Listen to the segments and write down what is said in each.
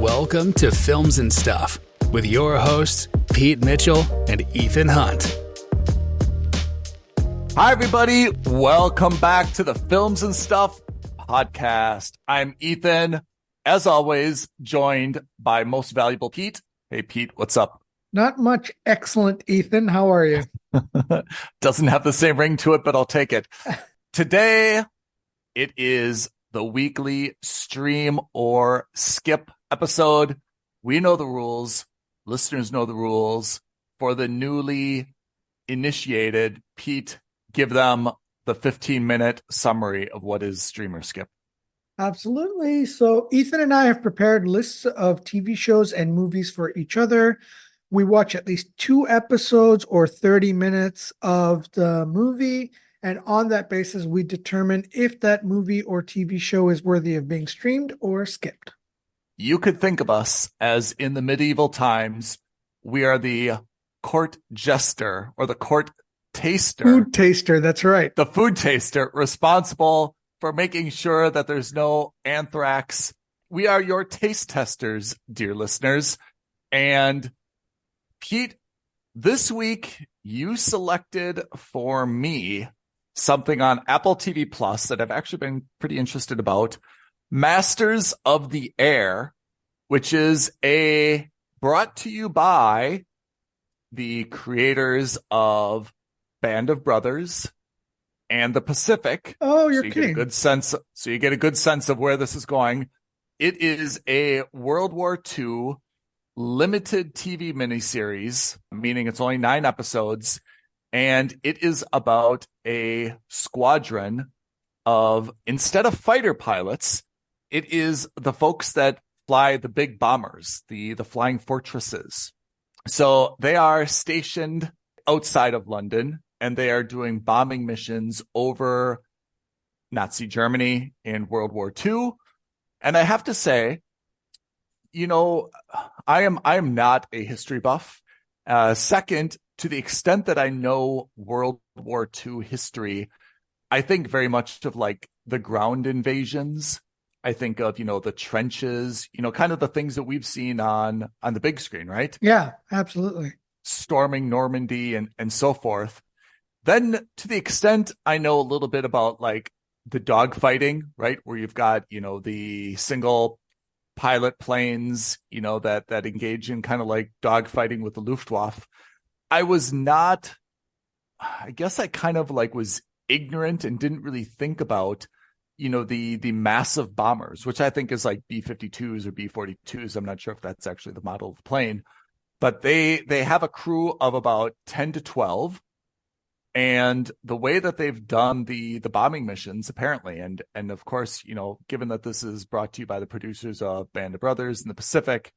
Welcome to Films and Stuff with your hosts, Pete Mitchell and Ethan Hunt. Hi, everybody. Welcome back to the Films and Stuff podcast. I'm Ethan, as always, joined by most valuable Pete. Hey, Pete, what's up? Not much. Excellent, Ethan. How are you? Doesn't have the same ring to it, but I'll take it. Today, it is the weekly stream or skip episode. We know the rules. Listeners know the rules. For the newly initiated, Pete, give them the 15-minute summary of what is stream or skip. Absolutely. So Ethan and I have prepared lists of TV shows and movies for each other. We watch at least 2 episodes or 30 minutes of the movie. And on that basis, we determine if that movie or TV show is worthy of being streamed or skipped. You could think of us as in the medieval times, we are the court jester or the court taster. Food taster, that's right. The food taster responsible for making sure that there's no anthrax. We are your taste testers, dear listeners. And Pete, this week you selected for me something on Apple TV Plus that I've actually been pretty interested about. Masters of the Air, which is brought to you by the creators of Band of Brothers and The Pacific. Oh, you're kidding. You get a good sense of where this is going. It is a World War II limited TV miniseries, meaning it's only 9 episodes. And it is about a squadron of, instead of fighter pilots, it is the folks that fly the big bombers, the flying fortresses. So they are stationed outside of London and they are doing bombing missions over Nazi Germany in World War II. And I have to say, you know, I am not a history buff. Second, to the extent that I know World War II history, I think very much of like the ground invasions. I think of, the trenches, kind of the things that we've seen on the big screen, right? Yeah, absolutely. Storming Normandy and so forth. Then to the extent I know a little bit about like the dogfighting, right? Where you've got, the single pilot planes, that engage in kind of like dogfighting with the Luftwaffe. I guess I kind of like was ignorant and didn't really think about, the massive bombers, which I think is like B-52s or B-42s. I'm not sure if that's actually the model of the plane, but they have a crew of about 10 to 12. And the way that they've done the bombing missions, apparently, and of course, given that this is brought to you by the producers of Band of Brothers in the Pacific,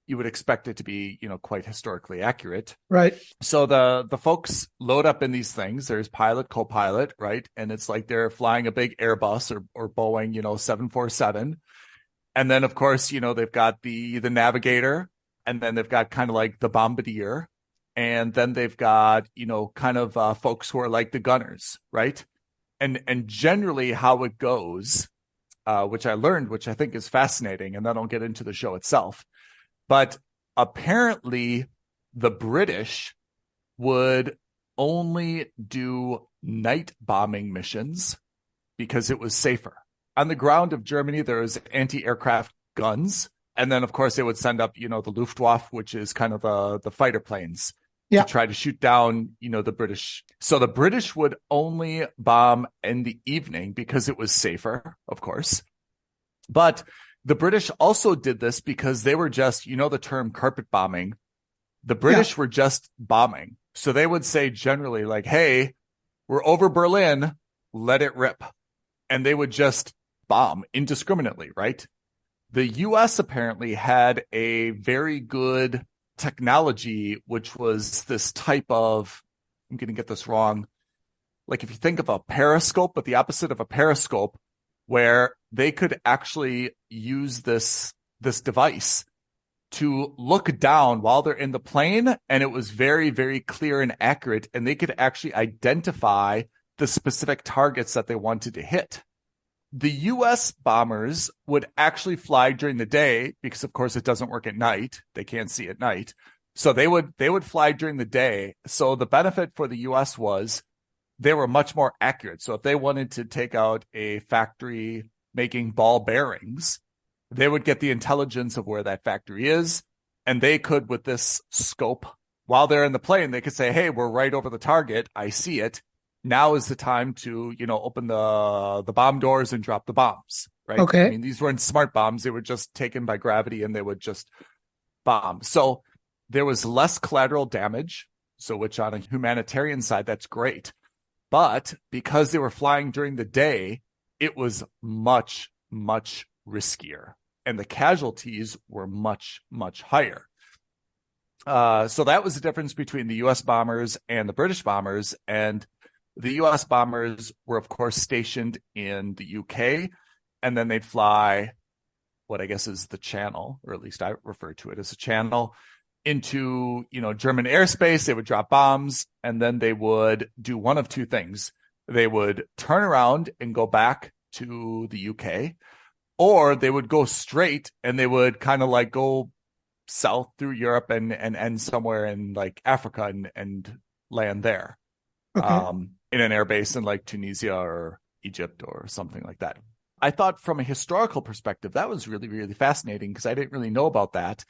you would expect it to be, quite historically accurate. Right. So the folks load up in these things. There's pilot, co-pilot, right? And it's like they're flying a big Airbus or Boeing, 747. And then, of course, they've got the navigator, and then they've got kind of like the bombardier. And then they've got, kind of folks who are like the gunners, right? And generally how it goes, which I learned, which I think is fascinating, and then I'll get into the show itself. But apparently the British would only do night bombing missions because it was safer. On the ground of Germany, there was anti-aircraft guns. And then, of course, they would send up, the Luftwaffe, which is kind of the fighter planes. Yeah. To try to shoot down, the British. So the British would only bomb in the evening because it was safer, of course. But the British also did this because they were just, the term carpet bombing. The British were just bombing. So they would say generally like, hey, we're over Berlin, let it rip. And they would just bomb indiscriminately, right? The US apparently had a very good technology, which was this type of, I'm going to get this wrong. Like if you think of a periscope, but the opposite of a periscope, where they could actually use this device to look down while they're in the plane. And it was very, very clear and accurate. And they could actually identify the specific targets that they wanted to hit. the US bombers would actually fly during the day because, of course, it doesn't work at night. They can't see at night. So they would fly during the day. So the benefit for the US was they were much more accurate. So if they wanted to take out a factory making ball bearings, they would get the intelligence of where that factory is. And they could, with this scope, while they're in the plane, they could say, hey, we're right over the target. I see it. Now is the time to, open the bomb doors and drop the bombs, right? Okay. I mean, these weren't smart bombs. They were just taken by gravity and they would just bomb. So there was less collateral damage. So which on a humanitarian side, that's great. But because they were flying during the day, it was much, much riskier. And the casualties were much, much higher. So that was the difference between the U.S. bombers and the British bombers. And the U.S. bombers were, of course, stationed in the U.K. And then they'd fly what I guess is the channel, or at least I refer to it as a channel, into, German airspace. They would drop bombs, and then they would do one of two things. They would turn around and go back to the UK, or they would go straight and they would kind of like go south through Europe and end somewhere in like Africa and land there. Okay. In an airbase in like Tunisia or Egypt or something like that. I thought from a historical perspective, that was really, really fascinating because I didn't really know about that.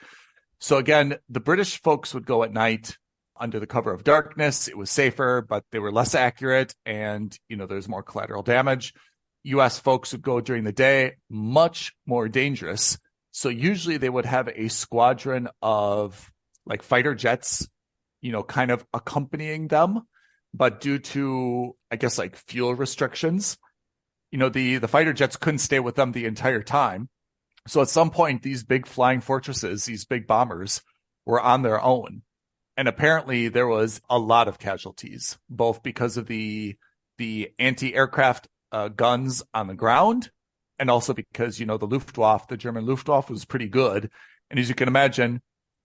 So again, the British folks would go at night under the cover of darkness. It was safer, but they were less accurate and, there's more collateral damage. US folks would go during the day, much more dangerous. So usually they would have a squadron of like fighter jets, kind of accompanying them. But due to, I guess, like fuel restrictions, the fighter jets couldn't stay with them the entire time. So at some point, these big flying fortresses, these big bombers were on their own. And apparently there was a lot of casualties, both because of the anti-aircraft guns on the ground, and also because, the Luftwaffe, the German Luftwaffe was pretty good. And as you can imagine,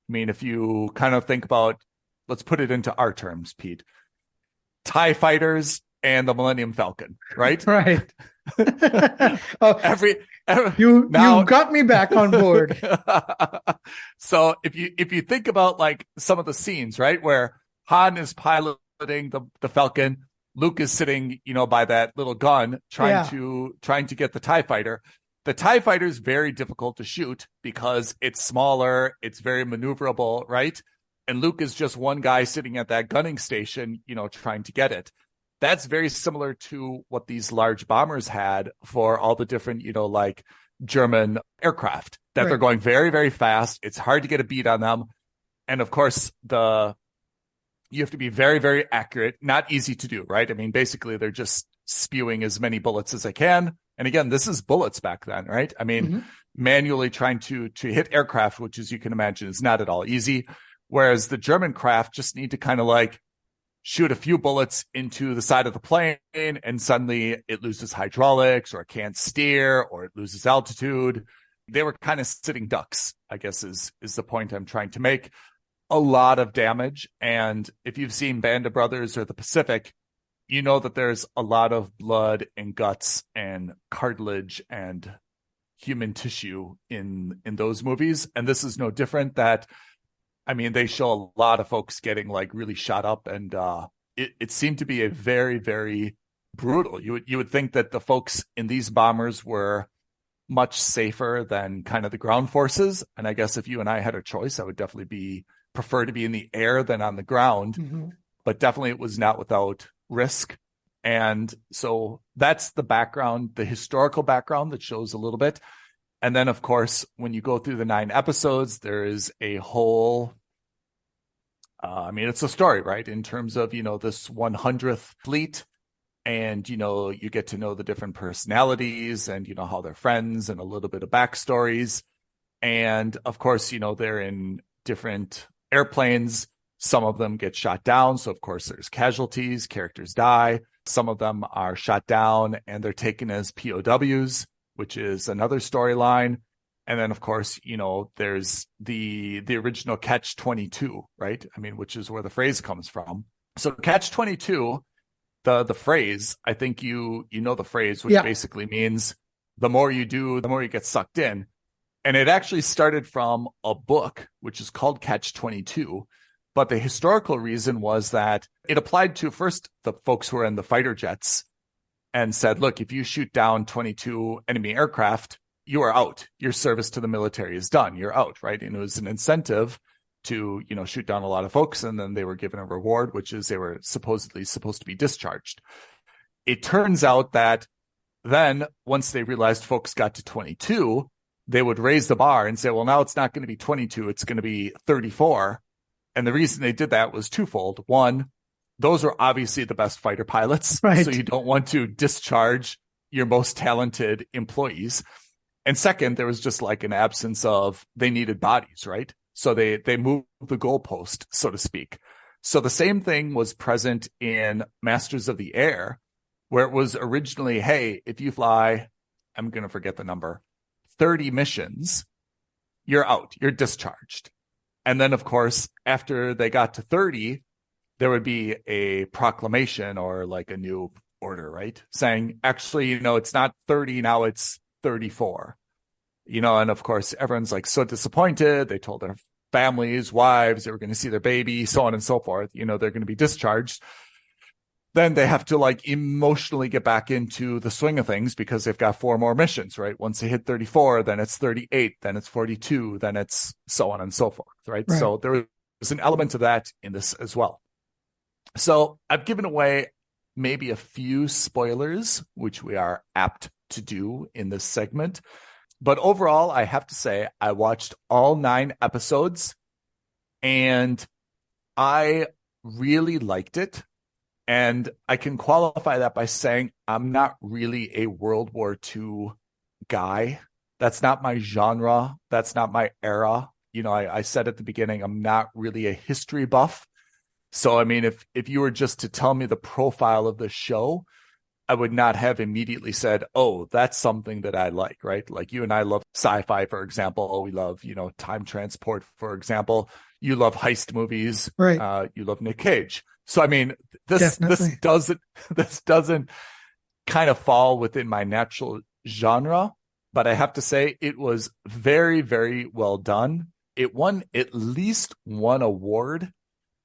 I mean, if you kind of think about, let's put it into our terms, Pete, TIE fighters and the Millennium Falcon, right? Right. Oh, you got me back on board. So if you think about like some of the scenes, right, where Han is piloting the Falcon, Luke is sitting, by that little gun trying to get the TIE fighter. The TIE fighter is very difficult to shoot because it's smaller, it's very maneuverable, right? And Luke is just one guy sitting at that gunning station, trying to get it. That's very similar to what these large bombers had for all the different, like German aircraft that They're going very, very fast. It's hard to get a beat on them. And of course, you have to be very, very accurate. Not easy to do, right? I mean, basically, they're just spewing as many bullets as they can. And again, this is bullets back then, right? I mean, manually trying to hit aircraft, which as you can imagine is not at all easy. Whereas the German craft just need to kind of like shoot a few bullets into the side of the plane and suddenly it loses hydraulics or it can't steer or it loses altitude. They were kind of sitting ducks, I guess is the point I'm trying to make. A lot of damage. And if you've seen Band of Brothers or the Pacific, you know that there's a lot of blood and guts and cartilage and human tissue in those movies. And this is no different. They show a lot of folks getting like really shot up, and it seemed to be a very, very brutal. You would think that the folks in these bombers were much safer than kind of the ground forces. And I guess if you and I had a choice, I would definitely prefer to be in the air than on the ground. Mm-hmm. But definitely it was not without risk. And so that's the background, the historical background that shows a little bit. And then, of course, when you go through the 9 episodes, there is a whole, it's a story, right? In terms of, this 100th fleet and, you get to know the different personalities and, how they're friends and a little bit of backstories. And of course, they're in different airplanes. Some of them get shot down. So of course there's casualties, characters die. Some of them are shot down and they're taken as POWs, which is another storyline. And then, of course, there's the original Catch-22, right? Which is where the phrase comes from. So Catch-22, the phrase, I think you know the phrase, which basically means the more you do, the more you get sucked in. And it actually started from a book, which is called Catch 22. But the historical reason was that it applied to first the folks who were in the fighter jets and said, look, if you shoot down 22 enemy aircraft, you are out. Your service to the military is done. You're out, right? And it was an incentive to, shoot down a lot of folks. And then they were given a reward, which is they were supposedly supposed to be discharged. It turns out that then once they realized folks got to 22, they would raise the bar and say, well, now it's not going to be 22. It's going to be 34. And the reason they did that was twofold. One, those are obviously the best fighter pilots. Right. So you don't want to discharge your most talented employees. And second, there was just like an absence of, they needed bodies, right? So they moved the goalpost, so to speak. So the same thing was present in Masters of the Air, where it was originally, hey, if you fly, I'm going to forget the number, 30 missions, you're out, you're discharged. And then, of course, after they got to 30, there would be a proclamation or like a new order, right? Saying, actually, it's not 30, now it's 34. And of course, everyone's like so disappointed. They told their families, wives, they were going to see their baby, so on and so forth. They're going to be discharged. Then they have to like emotionally get back into the swing of things because they've got 4 more missions, right? Once they hit 34, then it's 38, then it's 42, then it's so on and so forth, right? So there was an element of that in this as well. So I've given away maybe a few spoilers, which we are apt to do in this segment. But overall, I have to say, I watched all 9 episodes and I really liked it. And I can qualify that by saying I'm not really a World War II guy. That's not my genre. That's not my era. I said at the beginning, I'm not really a history buff. So, I mean, if you were just to tell me the profile of the show, I would not have immediately said, oh, that's something that I like, right? Like you and I love sci-fi, for example. We love, time transport, for example. You love heist movies. Right. You love Nick Cage. So, I mean, this doesn't kind of fall within my natural genre, but I have to say it was very, very well done. It won at least one award.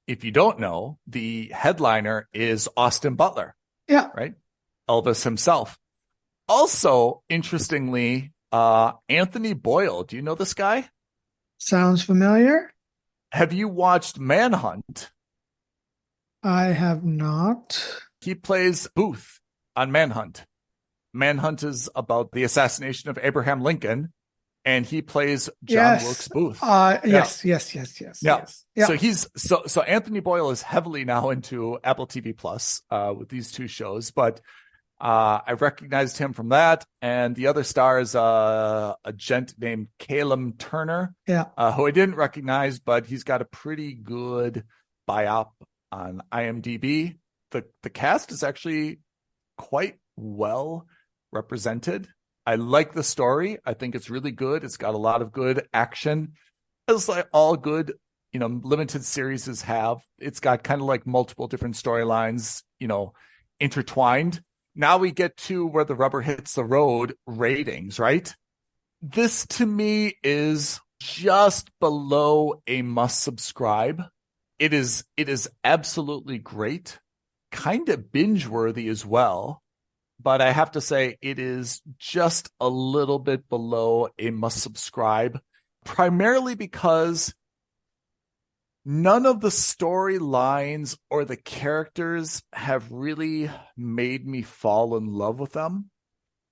If you don't know, the headliner is Austin Butler. Yeah. Right? Elvis himself. Also, interestingly, Anthony Boyle. Do you know this guy? Sounds familiar. Have you watched Manhunt? I have not. He plays Booth on Manhunt. Manhunt is about the assassination of Abraham Lincoln, and he plays John Wilkes Booth. Yes. Yeah. So Anthony Boyle is heavily now into Apple TV Plus with these 2 shows, but I recognized him from that. And the other star is a gent named Calum Turner, who I didn't recognize, but he's got a pretty good biop on IMDb. The cast is actually quite well represented. I like the story. I think it's really good. It's got a lot of good action. It's like all good, limited series have. It's got kind of like multiple different storylines, intertwined. Now we get to where the rubber hits the road, ratings, right? This to me is just below a must subscribe. It is absolutely great, kind of binge worthy as well. But I have to say it is just a little bit below a must subscribe, primarily because none of the storylines or the characters have really made me fall in love with them.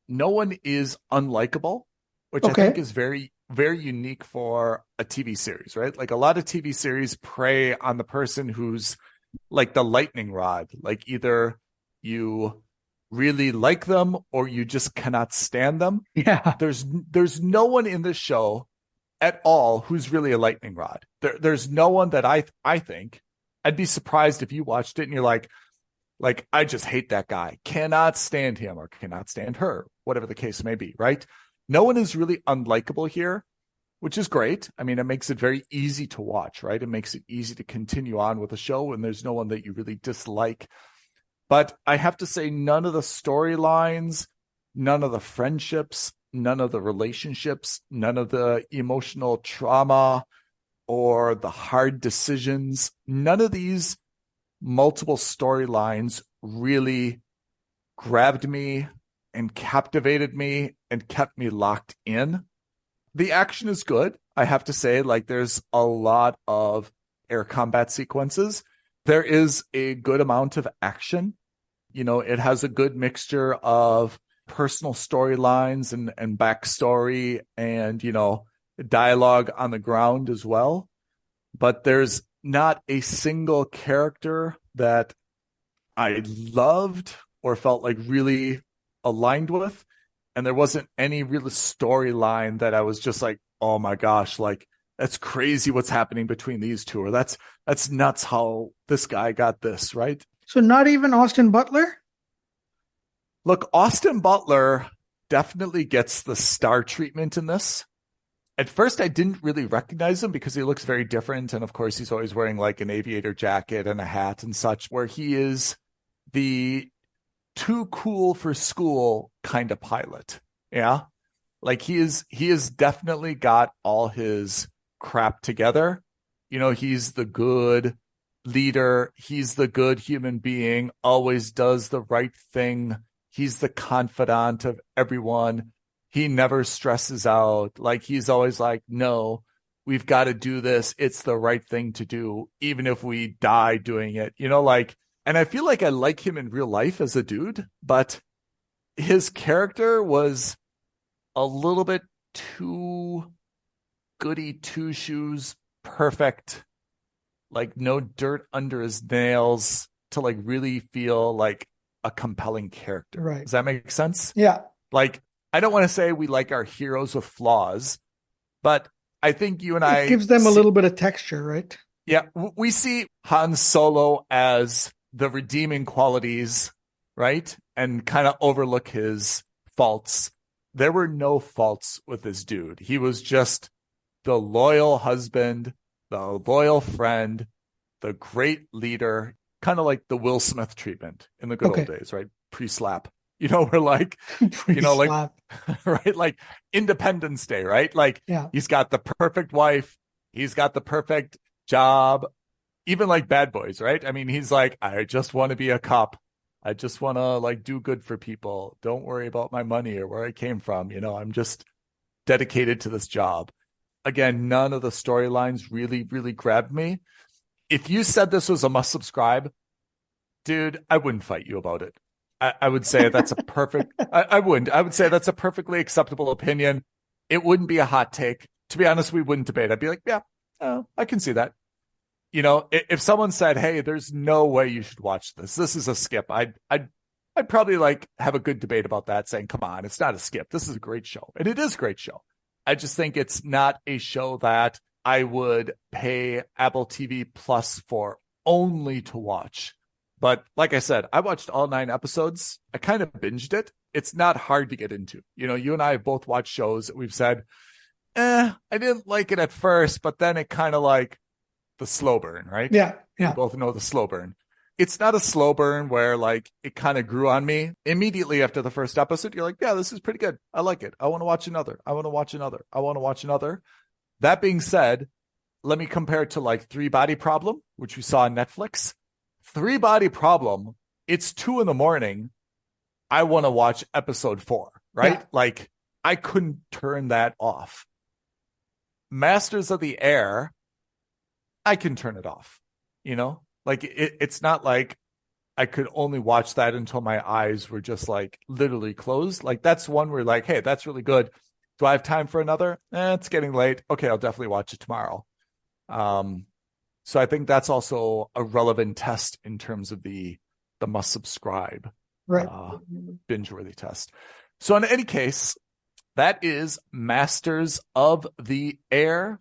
No one is unlikable, which I think is very, very unique for a TV series, right? Like a lot of TV series prey on the person who's like the lightning rod, like either you really like them or you just cannot stand them. Yeah. There's no one in this show at all who's really a lightning rod. There's no one that I think. I'd be surprised if you watched it and you're like, I just hate that guy, cannot stand him or cannot stand her, whatever the case may be, right? No one is really unlikable here, which is great. I mean, it makes it very easy to watch, right? It makes it easy to continue on with the show and there's no one that you really dislike. But I have to say, none of the storylines, none of the friendships, none of the relationships, none of the emotional trauma or the hard decisions, none of these multiple storylines really grabbed me and captivated me and kept me locked in. The action is good. I have to say, like, there's a lot of air combat sequences. There is a good amount of action. You know, it has a good mixture of personal storylines and backstory and, you know, dialogue on the ground as well. But there's not a single character that I loved or felt like really aligned with. And there wasn't any real storyline that I was just like, oh my gosh, like that's crazy what's happening between these two, or that's nuts how this guy got this, right? So not even Austin Butler? Look, Austin Butler definitely gets the star treatment in this. At first, I didn't really recognize him because he looks very different. And of course, he's always wearing like an aviator jacket and a hat and such, where he is the too cool for school kind of pilot. Yeah. Like he is definitely got all his crap together. You know, he's the good leader. He's the good human being, always does the right thing. He's the confidant of everyone. He never stresses out. Like he's always like, no, we've got to do this. It's the right thing to do, even if we die doing it, you know, like, and I feel like I like him in real life as a dude, but his character was a little bit too goody two shoes, perfect, like no dirt under his nails to like really feel like a compelling character. Right. Does that make sense? Yeah. Like, I don't want to say we like our heroes with flaws, but I think you and It gives them a little bit of texture, right? Yeah, we see Han Solo as the redeeming qualities, right? And kind of overlook his faults. There were no faults with this dude. He was just the loyal husband, the loyal friend, the great leader, kind of like the Will Smith treatment in the good old days, right? Pre-slap. You know, we're like, you know, like, right? Like Independence Day, right? Like, yeah. He's got the perfect wife. He's got the perfect job. Even like Bad Boys, right? I mean, he's like, I just want to be a cop. I just want to like do good for people. Don't worry about my money or where I came from. You know, I'm just dedicated to this job. Again, none of the storylines really, really grabbed me. If you said this was a must subscribe, dude, I wouldn't fight you about it. I would say that's a perfect, I wouldn't. I would say that's a perfectly acceptable opinion. It wouldn't be a hot take. To be honest, we wouldn't debate. I'd be like, yeah, I can see that. You know, if someone said, hey, there's no way you should watch this, this is a skip, I'd probably like have a good debate about that, saying, come on, it's not a skip. This is a great show. And it is a great show. I just think it's not a show that I would pay Apple TV Plus for only to watch. But like I said, I watched all 9 episodes. I kind of binged it. It's not hard to get into. You know, you and I have both watched shows that we've said, I didn't like it at first, but then it kind of like the slow burn, right? Yeah. We both know the slow burn. It's not a slow burn where like it kind of grew on me. Immediately after the first episode, you're like, yeah, this is pretty good. I like it. I want to watch another. I want to watch another. I want to watch another. That being said, let me compare it to like 3 Body Problem, which we saw on Netflix. 3 Body Problem, it's 2 a.m. I want to watch episode 4, right? Yeah. Like I couldn't turn that off. Masters of the Air, I can turn it off, you know? Like it's not like I could only watch that until my eyes were just like literally closed. Like that's one where like, hey, that's really good. Do I have time for another? It's getting late. Okay, I'll definitely watch it tomorrow. So I think that's also a relevant test in terms of the must subscribe, right, binge-worthy test. So in any case, that is Masters of the Air.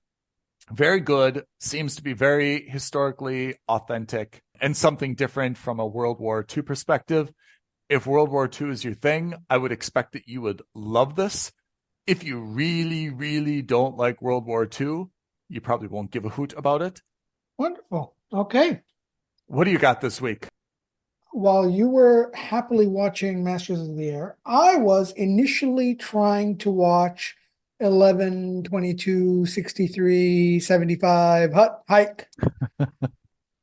Very good. Seems to be very historically authentic and something different from a World War II perspective. If World War II is your thing, I would expect that you would love this. If you really, really don't like World War II, you probably won't give a hoot about it. Wonderful. Okay. What do you got this week? while you were happily watching Masters of the Air, I was initially trying to watch 11/22/63/75 hike,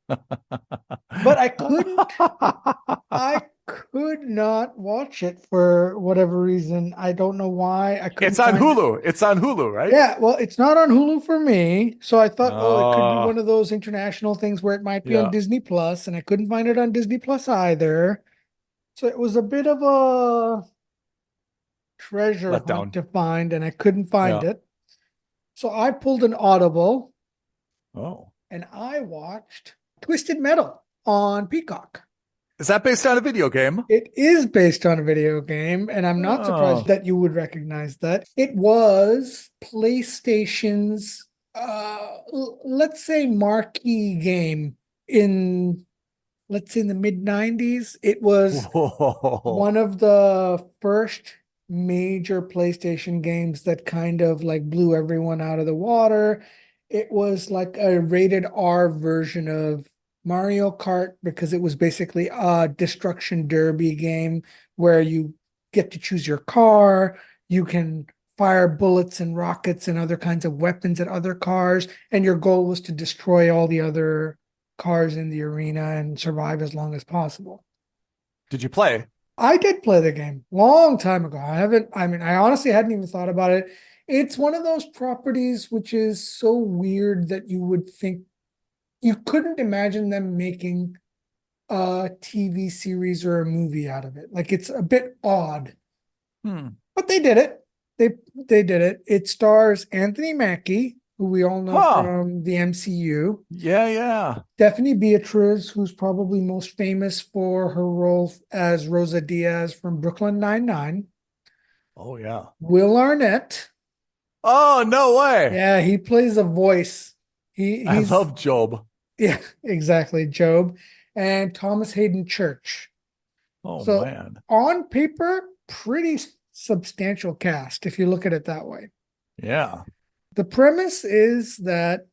but I could not watch it for whatever reason. I don't know why. I couldn't It's on find it. Hulu. It's on Hulu, right? Yeah, well, it's not on Hulu for me. So I thought, oh, it could be Oh, one of those international things where it might be on yeah. Disney Plus, and I couldn't find it on Disney Plus either. So it was a bit of a treasure Let hunt down. to find, and I couldn't find Yeah. it. So I pulled an Audible Oh. and I watched Twisted Metal on Peacock. Is that based on a video game? It is based on a video game, and I'm not surprised Oh. that you would recognize that. It was PlayStation's, let's say, marquee game in, let's say, in the mid 90s. It was Whoa. one of the first major PlayStation games that kind of like blew everyone out of the water. It was like a rated R version of Mario Kart because it was basically a destruction derby game where you get to choose your car, you can fire bullets and rockets and other kinds of weapons at other cars, and your goal was to destroy all the other cars in the arena and survive as long as possible. Did you play? I did play the game long time ago. I honestly hadn't even thought about it. It's one of those properties which is so weird that you would think you couldn't imagine them making a TV series or a movie out of it. Like it's a bit odd, Hmm. but they did it. They did it. It stars Anthony Mackie, who we all know Huh. from the MCU. Yeah, yeah. Stephanie Beatriz, who's probably most famous for her role as Rosa Diaz from Brooklyn Nine-Nine. Oh, yeah. Will Arnett. Oh, no way. Yeah, he plays a voice. I He's love Job. yeah, exactly, Job. And Thomas Hayden Church. Oh, So man. on paper, pretty substantial cast if you look at it that way. Yeah. The premise is that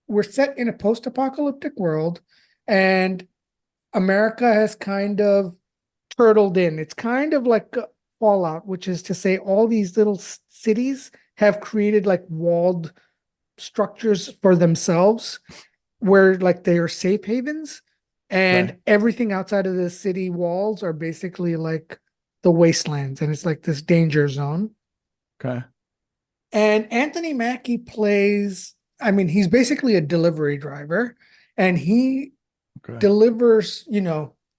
we're set in a post-apocalyptic world and America has kind of turtled in. It's kind of like Fallout, which is to say all these little cities have created like walled structures for themselves where like they are safe havens, and Okay. everything outside of the city walls are basically like the wastelands, and it's like this danger zone. Okay. And Anthony Mackie plays, I mean, he's basically a delivery driver, and he Okay. delivers,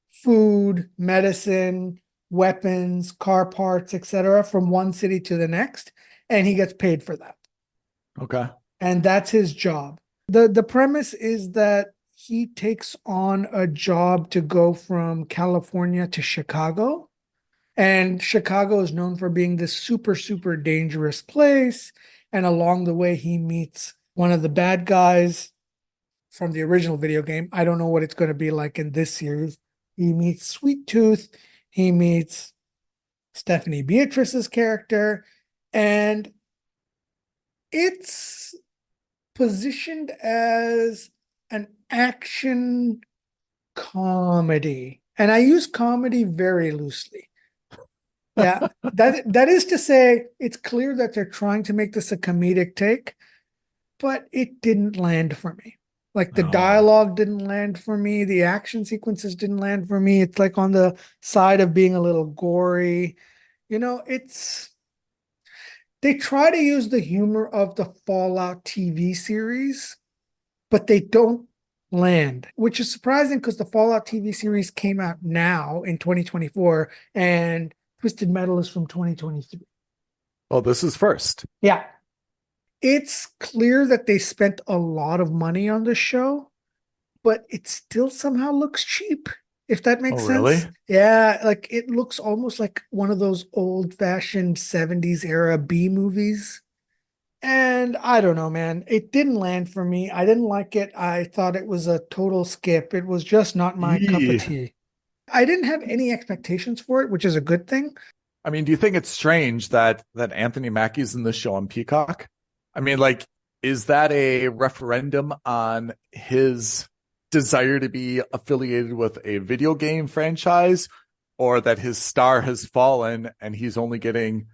food, medicine, weapons, car parts, etc., from one city to the next, and he gets paid for that. Okay. And that's his job. The premise is that he takes on a job to go from California to Chicago. And Chicago is known for being this super, super dangerous place. And along the way, he meets one of the bad guys from the original video game. I don't know what it's going to be like in this series. He meets Sweet Tooth. He meets Stephanie Beatrice's character. And it's positioned as an action comedy. And I use comedy very loosely. Yeah, that is to say, it's clear that they're trying to make this a comedic take, but it didn't land for me. Like the Oh. dialogue didn't land for me, the action sequences didn't land for me. It's like on the side of being a little gory. It's they try to use the humor of the Fallout TV series, but they don't land, which is surprising because the Fallout TV series came out now in 2024 and Twisted Metal is from 2023. Oh, this is first. Yeah. It's clear that they spent a lot of money on this show, but it still somehow looks cheap, if that Oh, makes sense. really? Yeah, like it looks almost like one of those old-fashioned 70s era B movies. And I don't know, man. It didn't land for me. I didn't like it. I thought it was a total skip. It was just not my cup of Yee. tea. I didn't have any expectations for it, which is a good thing. I mean, do you think it's strange that Anthony Mackie's in the show on Peacock? I mean, like, is that a referendum on his desire to be affiliated with a video game franchise, or that his star has fallen and he's only getting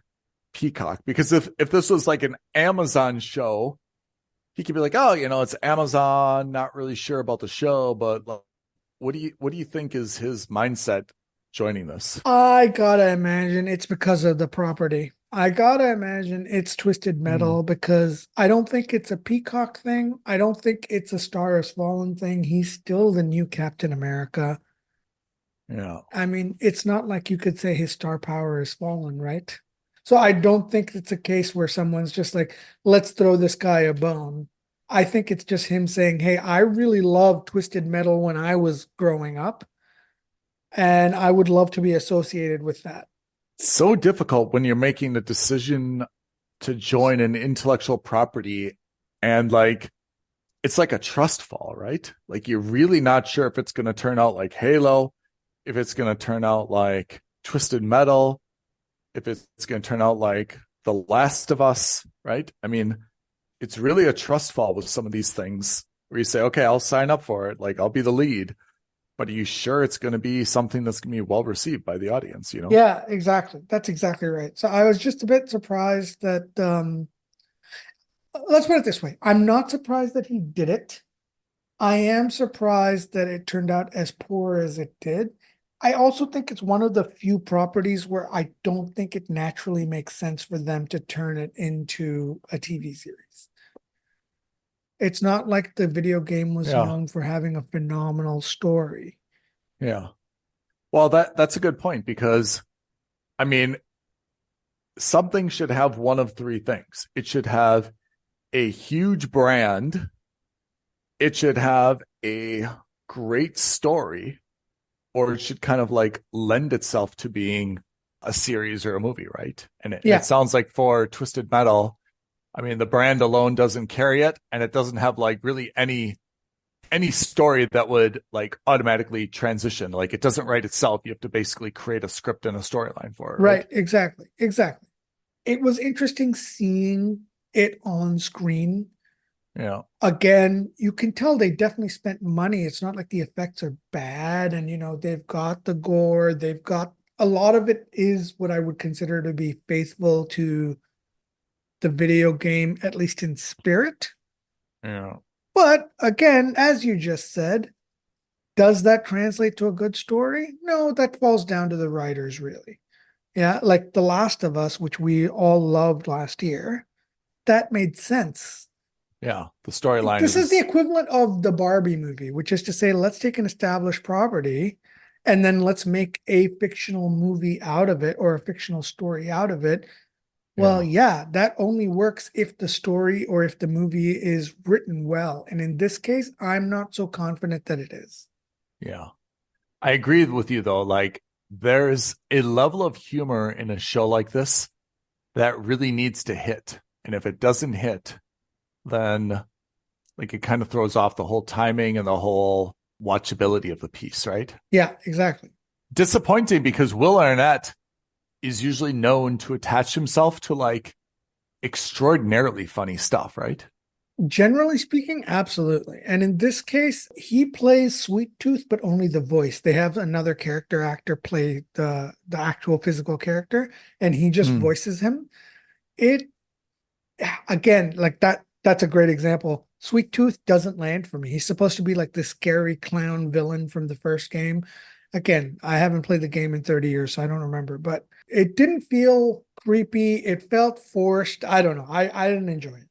Peacock. Because if this was like an Amazon show, he could be like, oh, it's Amazon, not really sure about the show, but what do you think is his mindset joining this? I gotta imagine it's because of the property. I gotta imagine it's Twisted Metal because I don't think it's a Peacock thing. I don't think it's a Star Has Fallen thing. He's still the new Captain America. Yeah. I mean, it's not like you could say his star power has fallen, right? So I don't think it's a case where someone's just like, let's throw this guy a bone. I think it's just him saying, hey, I really loved Twisted Metal when I was growing up, and I would love to be associated with that. So difficult when you're making the decision to join an intellectual property, and like it's like a trust fall, right? Like you're really not sure if it's going to turn out like Halo, if it's going to turn out like Twisted Metal, if it's going to turn out like The Last of Us, right? I mean, it's really a trust fall with some of these things where you say, okay, I'll sign up for it. Like I'll be the lead, but are you sure it's going to be something that's going to be well received by the audience, Yeah, exactly. That's exactly right. So I was just a bit surprised that, let's put it this way. I'm not surprised that he did it. I am surprised that it turned out as poor as it did. I also think it's one of the few properties where I don't think it naturally makes sense for them to turn it into a TV series. It's not like the video game was Yeah. known for having a phenomenal story. Yeah. Well, that's a good point, because I mean, something should have one of three things. It should have a huge brand, it should have a great story, or it should kind of like lend itself to being a series or a movie, right? And it sounds like for Twisted Metal, I mean, the brand alone doesn't carry it, and it doesn't have like really any story that would like automatically transition. Like it doesn't write itself. You have to basically create a script and a storyline for it. Right, exactly. It was interesting seeing it on screen. Yeah. Again, you can tell they definitely spent money. It's not like the effects are bad, and they've got the gore, they've got a lot of it is what I would consider to be faithful to the video game, at least in spirit. Yeah. But again, as you just said, does that translate to a good story? No, that falls down to the writers, really. Yeah, like The Last of Us, which we all loved last year, that made sense. Yeah. The storyline This is the equivalent of the Barbie movie, which is to say, let's take an established property and then let's make a fictional movie out of it, or a fictional story out of it. Well, yeah, that only works if the story or if the movie is written well. And in this case, I'm not so confident that it is. Yeah. I agree with you though. Like there's a level of humor in a show like this that really needs to hit. And if it doesn't hit, then like it kind of throws off the whole timing and the whole watchability of the piece, right? Yeah, exactly. Disappointing, because Will Arnett is usually known to attach himself to like extraordinarily funny stuff, right? Generally speaking, absolutely. And in this case, he plays Sweet Tooth, but only the voice. They have another character actor play the actual physical character, and he just voices him. It again, like that's a great example. Sweet Tooth doesn't land for me. He's supposed to be like the scary clown villain from the first game. Again, I haven't played the game in 30 years, so I don't remember, but it didn't feel creepy. It felt forced. I don't know. I didn't enjoy it.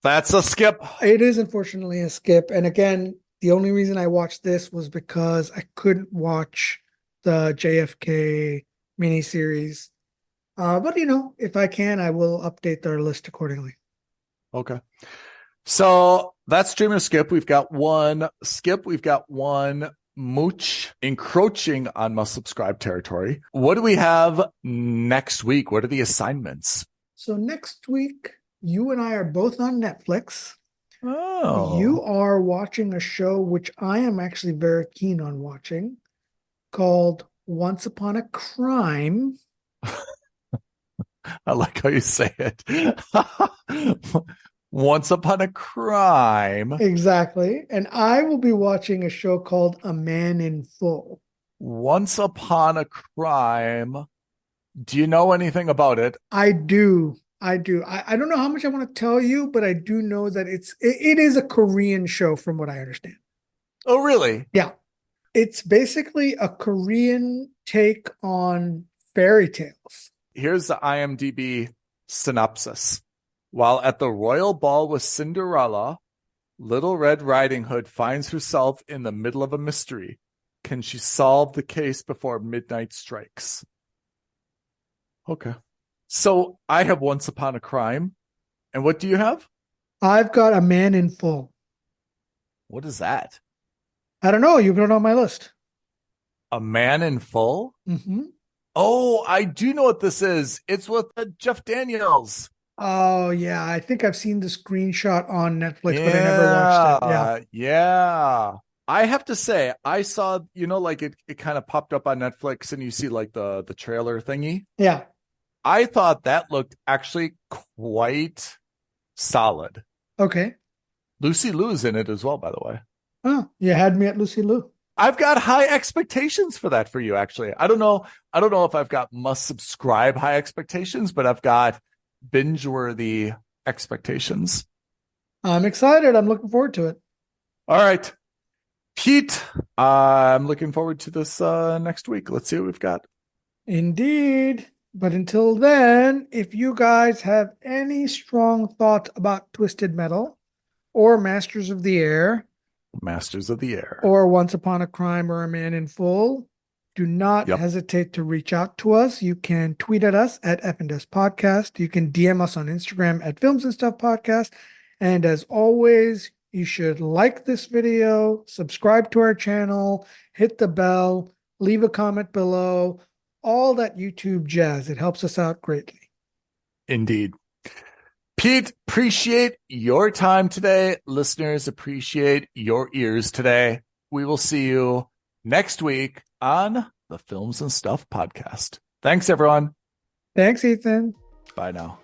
That's a skip. It is unfortunately a skip. And again, the only reason I watched this was because I couldn't watch the JFK miniseries. But if I can, I will update our list accordingly. Okay. So that's Streamer Skip. We've got one skip. We've got one mooch encroaching on must subscribe territory. What do we have next week? What are the assignments? So next week, you and I are both on Netflix. Oh. You are watching a show which I am actually very keen on watching, called Once Upon a Crime. I like how you say it. Once Upon a Crime. Exactly. And I will be watching a show called A Man in Full. Once Upon a Crime. Do you know anything about it? I do. I do. I don't know how much I want to tell you, but I do know that it is a Korean show from what I understand. Oh, really? Yeah. It's basically a Korean take on fairy tales. Here's the IMDb synopsis. While at the royal ball with Cinderella, Little Red Riding Hood finds herself in the middle of a mystery. Can she solve the case before midnight strikes? Okay. So I have Once Upon a Crime. And what do you have? I've got A Man in Full. What is that? I don't know. You put it on my list. A Man in Full? Mm-hmm. Oh, I do know what this is. It's with Jeff Daniels. Oh, yeah. I think I've seen the screenshot on Netflix, but I never watched it. Yeah. Yeah. I have to say, I saw, like it kind of popped up on Netflix and you see like the trailer thingy. Yeah. I thought that looked actually quite solid. Okay. Lucy Liu's in it as well, by the way. Oh, you had me at Lucy Liu. I've got high expectations for that for you, actually. I don't know if I've got must subscribe high expectations, but I've got binge worthy expectations. I'm excited. I'm looking forward to it. All right. Pete, I'm looking forward to this next week. Let's see what we've got. Indeed. But until then, if you guys have any strong thoughts about Twisted Metal or Masters of the Air, or Once Upon a Crime or A Man in Full, do not hesitate to reach out to us. You can tweet at us at F&S Podcast. You can DM us on Instagram at Films and Stuff Podcast. And as always, you should like this video, subscribe to our channel, hit the bell, leave a comment below, all that YouTube jazz. It helps us out greatly. Indeed. Pete, appreciate your time today. Listeners, appreciate your ears today. We will see you next week on the Films and Stuff podcast. Thanks, everyone. Thanks, Ethan. Bye now.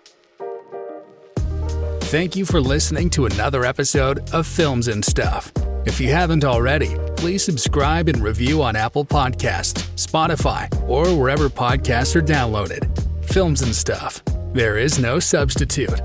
Thank you for listening to another episode of Films and Stuff. If you haven't already, please subscribe and review on Apple Podcasts, Spotify, or wherever podcasts are downloaded. Films and Stuff. There is no substitute.